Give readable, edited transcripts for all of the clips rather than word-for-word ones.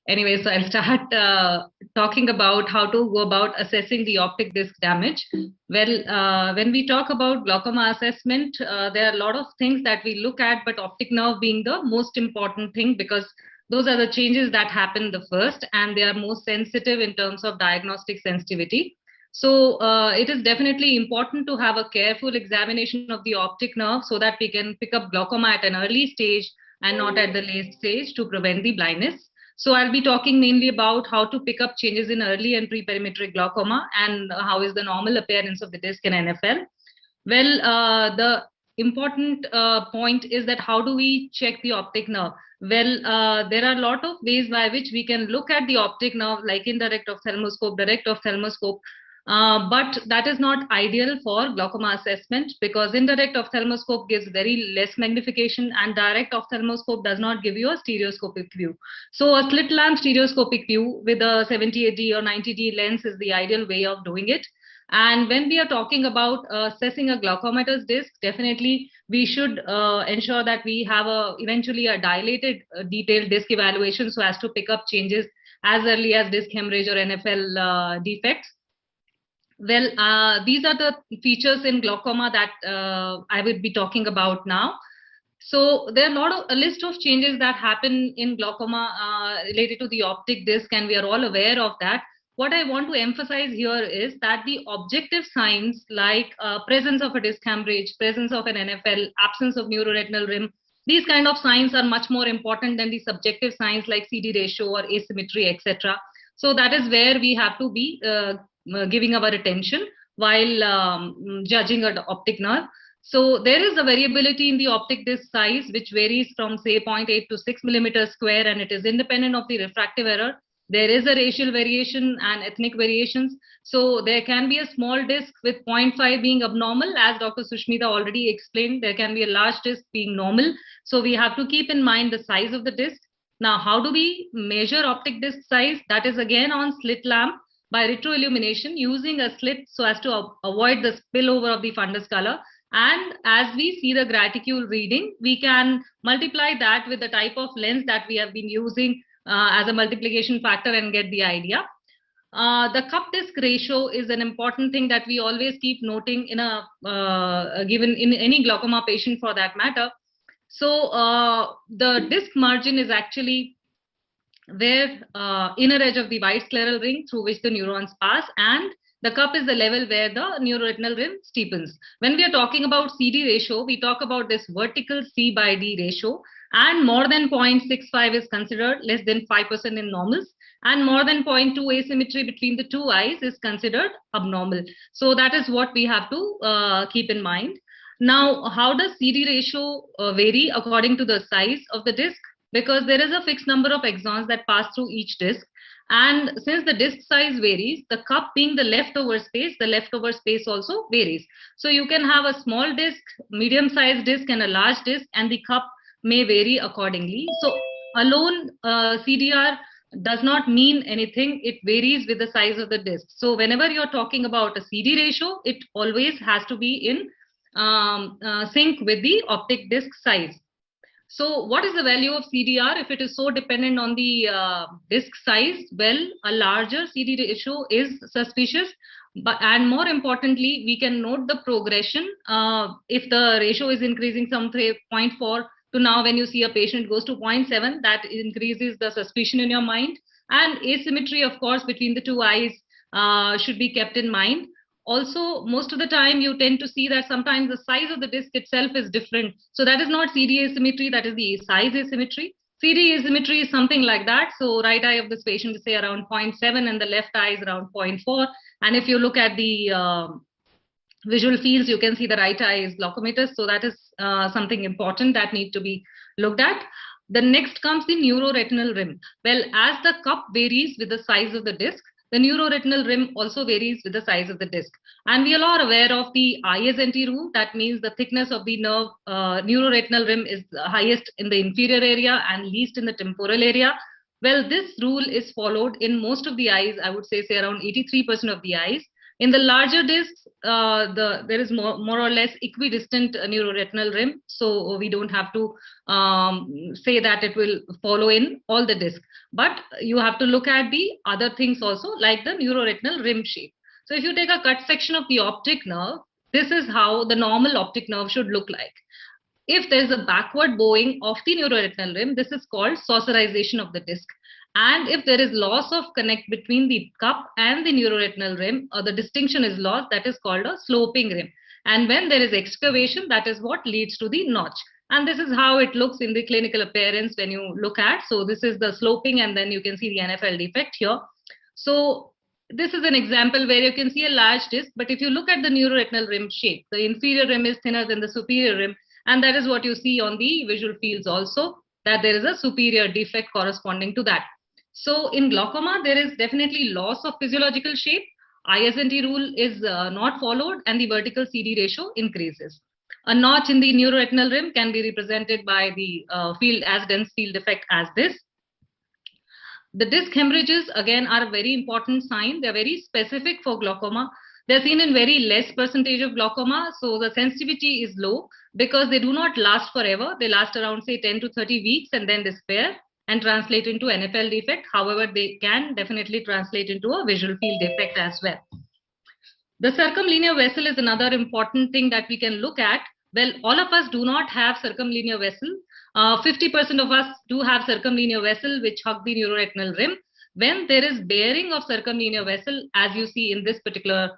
Anyway, so I'll start talking about how to go about assessing the optic disc damage. Well, when we talk about glaucoma assessment, there are a lot of things that we look at, but optic nerve being the most important thing because those are the changes that happen the first, and they are most sensitive in terms of diagnostic sensitivity. So it is definitely important to have a careful examination of the optic nerve so that we can pick up glaucoma at an early stage and not at the late stage to prevent the blindness. So I'll be talking mainly about how to pick up changes in early and pre-perimetric glaucoma and how is the normal appearance of the disc in NFL. Well, the important point is that how do we check the optic nerve? Well, there are a lot of ways by which we can look at the optic nerve, like indirect ophthalmoscope, direct ophthalmoscope. But that is not ideal for glaucoma assessment because indirect ophthalmoscope gives very less magnification and direct ophthalmoscope does not give you a stereoscopic view. So a slit lamp stereoscopic view with a 78D or 90D lens is the ideal way of doing it. And when we are talking about assessing a glaucomatous disc, definitely we should ensure that we have eventually a dilated detailed disc evaluation so as to pick up changes as early as disc hemorrhage or NFL defects. Well, these are the features in glaucoma that I would be talking about now. So there are a list of changes that happen in glaucoma related to the optic disc, and we are all aware of that. What I want to emphasize here is that the objective signs like presence of a disc hemorrhage, presence of an NFL, absence of neuroretinal rim, these kind of signs are much more important than the subjective signs like CD ratio or asymmetry, etc. So that is where we have to be giving our attention while judging an optic nerve. So there is a variability in the optic disc size, which varies from say 0.8 to 6 millimeters square, and it is independent of the refractive error. There is a racial variation and ethnic variations. So there can be a small disc with 0.5 being abnormal, as Dr. Sushmita already explained. There can be a large disc being normal. So we have to keep in mind the size of the disc. Now, how do we measure optic disc size? That is again on slit lamp by retroillumination using a slit so as to avoid the spillover of the fundus color. And as we see the graticule reading, we can multiply that with the type of lens that we have been using as a multiplication factor and get the idea. The cup disc ratio is an important thing that we always keep noting in a given in any glaucoma patient for that matter. So the disc margin is actually where inner edge of the white scleral ring through which the neurons pass, and the cup is the level where the neuroretinal rim steepens. When we are talking about CD ratio, we talk about this vertical C by D ratio, and more than 0.65 is considered less than 5% in normals, and more than 0.2 asymmetry between the two eyes is considered abnormal. So that is what we have to keep in mind. Now, how does CD ratio vary according to the size of the disc? Because there is a fixed number of axons that pass through each disc. And since the disc size varies, the cup being the leftover space also varies. So you can have a small disc, medium sized disc, and a large disc, and the cup may vary accordingly. So alone, CDR does not mean anything. It varies with the size of the disc. So whenever you're talking about a CD ratio, it always has to be in sync with the optic disc size. So what is the value of CDR if it is so dependent on the disc size? Well, a larger CD ratio is suspicious, and more importantly, we can note the progression. If the ratio is increasing from 0.4 to now when you see a patient goes to 0.7, that increases the suspicion in your mind. And asymmetry, of course, between the two eyes should be kept in mind. Also, most of the time you tend to see that sometimes the size of the disc itself is different. So that is not CD asymmetry, that is the size asymmetry. CD asymmetry is something like that. So right eye of this patient is say around 0.7 and the left eye is around 0.4. And if you look at the visual fields, you can see the right eye is glaucomatous. So that is something important that need to be looked at. The next comes the neuroretinal rim. Well, as the cup varies with the size of the disc, the neuroretinal rim also varies with the size of the disc. And we are all aware of the ISNT rule. That means the thickness of the nerve, neuroretinal rim is highest in the inferior area and least in the temporal area. Well, this rule is followed in most of the eyes. I would say around 83% of the eyes. In the larger discs, there is more or less equidistant neuroretinal rim, so we don't have to say that it will follow in all the discs. But you have to look at the other things also, like the neuroretinal rim shape. So if you take a cut section of the optic nerve, this is how the normal optic nerve should look like. If there's a backward bowing of the neuroretinal rim, this is called saucerization of the disc. And if there is loss of connect between the cup and the neuroretinal rim, or the distinction is lost, that is called a sloping rim. And when there is excavation, that is what leads to the notch. And this is how it looks in the clinical appearance when you look at. So this is the sloping, and then you can see the NFL defect here. So this is an example where you can see a large disc, but if you look at the neuroretinal rim shape, the inferior rim is thinner than the superior rim, and that is what you see on the visual fields also, that there is a superior defect corresponding to that. So in glaucoma, there is definitely loss of physiological shape. ISNT rule is not followed, and the vertical CD ratio increases. A notch in the neuroretinal rim can be represented by the field as dense field defect as this. The disc hemorrhages again are a very important sign. They're very specific for glaucoma. They're seen in very less percentage of glaucoma, so the sensitivity is low because they do not last forever. They last around say 10 to 30 weeks and then disappear and translate into NFL defect. However, they can definitely translate into a visual field defect as well. The circumlinear vessel is another important thing that we can look at. Well, all of us do not have circumlinear vessel. 50% of us do have circumlinear vessel which hug the neuroretinal rim. When there is bearing of circumlinear vessel, as you see in this particular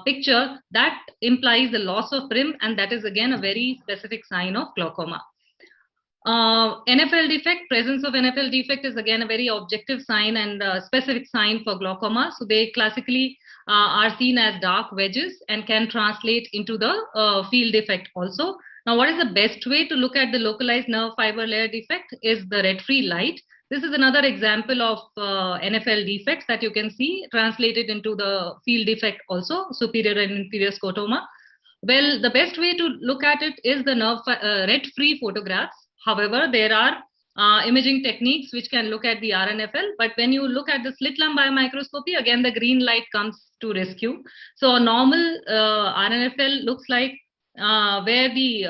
picture, that implies the loss of rim, and that is again a very specific sign of glaucoma. NFL defect, presence of NFL defect is again a very objective sign and specific sign for glaucoma. So they classically are seen as dark wedges and can translate into the field defect also. Now, what is the best way to look at the localized nerve fiber layer defect is the red-free light. This is another example of NFL defects that you can see translated into the field defect also, superior and inferior scotoma. Well, the best way to look at it is the nerve red-free photographs. However, there are imaging techniques which can look at the RNFL, but when you look at the slit lamp biomicroscopy, again the green light comes to rescue. So a normal RNFL looks like where the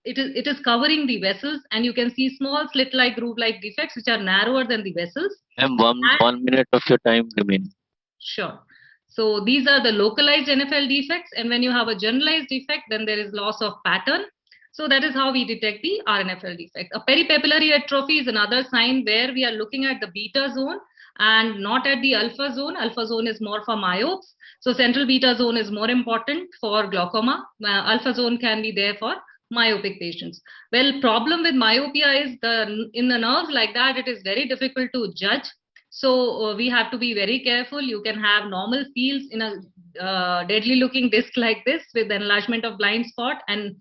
it is covering the vessels, and you can see small slit-like groove-like defects which are narrower than the vessels. And 1 minute of your time remains. Sure. So these are the localized NFL defects, and when you have a generalized defect, then there is loss of pattern. So that is how we detect the RNFL defect. A peripapillary atrophy is another sign where we are looking at the beta zone and not at the alpha zone. Alpha zone is more for myopes. So central beta zone is more important for glaucoma. Alpha zone can be there for myopic patients. Well, problem with myopia is in the nerves like that, it is very difficult to judge. So we have to be very careful. You can have normal fields in a deadly looking disc like this with enlargement of blind spot, and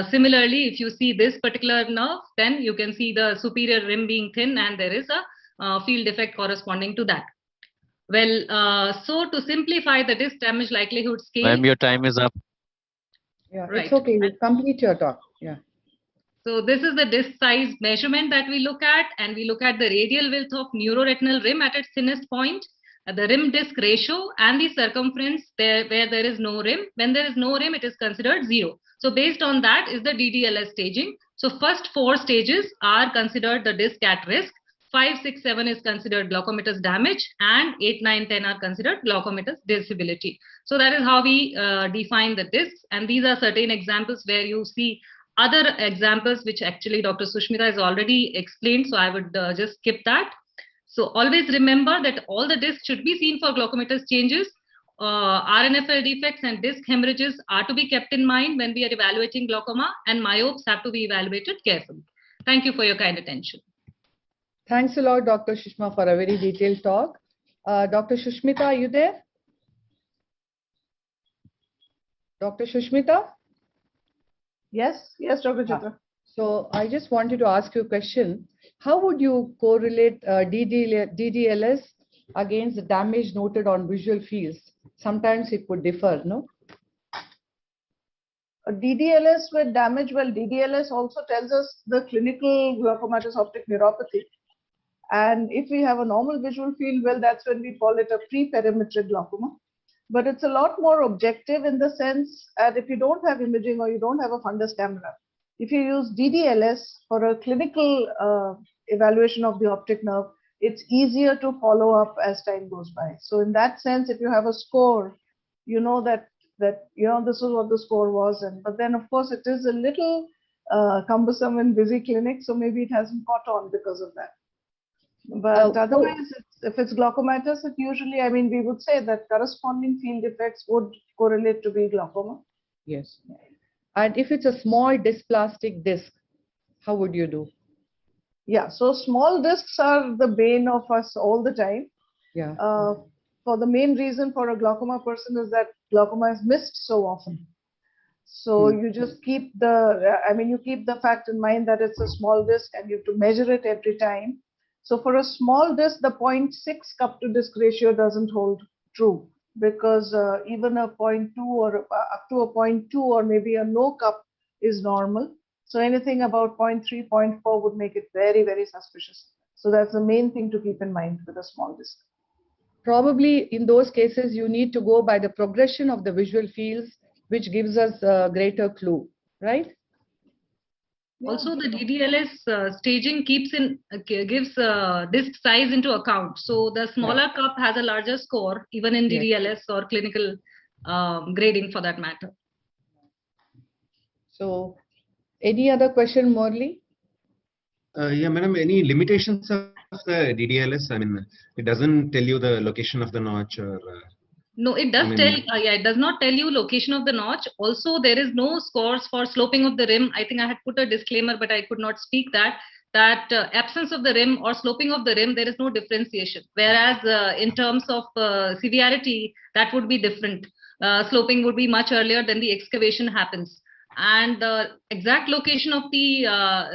similarly if you see this particular nerve, then you can see the superior rim being thin and there is a field defect corresponding to that. Well, so to simplify the disc damage likelihood scale. Ma'am, your time is up. Yeah, right. It's okay. You complete your talk. Yeah. So this is the disc size measurement that we look at, and we look at the radial width of neuroretinal rim at its thinnest point, the rim disc ratio, and the circumference there where there is no rim. When there is no rim, it is considered 0. So based on that is the DDLS staging. So first 4 stages are considered the disc at risk. 5, 6, 7 is considered glaucomatous damage, and 8, 9, 10 are considered glaucomatous disability. So that is how we define the discs, and these are certain examples where you see other examples which actually Dr. Sushmita has already explained, so I would just skip that. So always remember that all the discs should be seen for glaucomatous changes. RNFL defects and disc hemorrhages are to be kept in mind when we are evaluating glaucoma, and myopes have to be evaluated carefully. Thank you for your kind attention. Thanks a lot, Dr. Sushma, for a very detailed talk. Dr. Sushmita, are you there? Dr. Sushmita? Yes, Dr. Chitra. So I just wanted to ask you a question. How would you correlate DDLS against the damage noted on visual fields? Sometimes it would differ, no? DDLS with damage, well, DDLS also tells us the clinical glaucomatous optic neuropathy. And if we have a normal visual field, well, that's when we call it a pre-perimetric glaucoma. but it's a lot more objective in the sense that if you don't have imaging or you don't have a fundus camera, if you use DDLS for a clinical evaluation of the optic nerve, it's easier to follow up as time goes by. So in that sense, if you have a score, you know that this is what the score was, but then of course it is a little cumbersome and busy clinic, so maybe it hasn't caught on because of that. But otherwise, if it's glaucomatous, it usually, I mean, we would say that corresponding field effects would correlate to be glaucoma. Yes. And if it's a small dysplastic disc, how would you do? Yeah, so small discs are the bane of us all the time. Yeah. For the main reason for a glaucoma person is that glaucoma is missed so often. So you just keep you keep the fact in mind that it's a small disc and you have to measure it every time. So for a small disc, the 0.6 cup to disc ratio doesn't hold true, because even a 0.2 or up to a 0.2 or maybe a no cup is normal. So anything about 0.3, 0.4 would make it very, very suspicious. So that's the main thing to keep in mind with a small disc. Probably in those cases, you need to go by the progression of the visual fields, which gives us a greater clue, right? Also, the DDLS staging gives disc size into account. So the smaller cup has a larger score, even in DDLS or clinical grading for that matter. So, any other question, Morley? Yeah, madam, any limitations of the DDLS? I mean, it doesn't tell you the location of the notch or... No, it does it does not tell you location of the notch. Also, there is no scores for sloping of the rim. I think I had put a disclaimer, but I could not speak that absence of the rim or sloping of the rim, there is no differentiation. Whereas in terms of severity, that would be different. Sloping would be much earlier than the excavation happens. And the exact location of the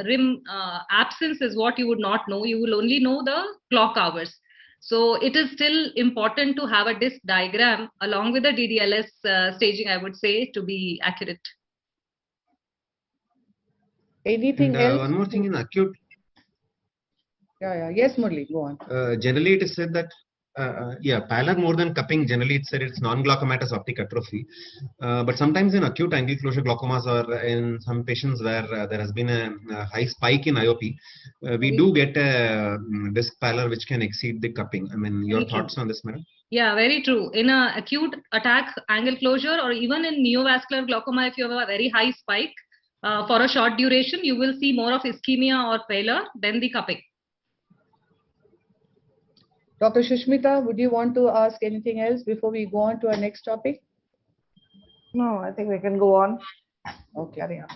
rim absence is what you would not know. You will only know the clock hours. So it is still important to have a disc diagram along with the DDLS staging, I would say, to be accurate. Anything else? One more thing in acute. Yes, Murli, go on. Generally, it is said that pallor more than cupping, generally it's said it's non-glaucomatous optic atrophy. But sometimes in acute angle closure glaucomas or in some patients where there has been a high spike in IOP, we do get a disc pallor which can exceed the cupping. I mean, your thoughts on this, madam? Yeah, very true. In a acute attack angle closure or even in neovascular glaucoma, if you have a very high spike for a short duration, you will see more of ischemia or pallor than the cupping. Dr. Shushmita, would you want to ask anything else before we go on to our next topic? No, I think we can go on. Okay. Carry on.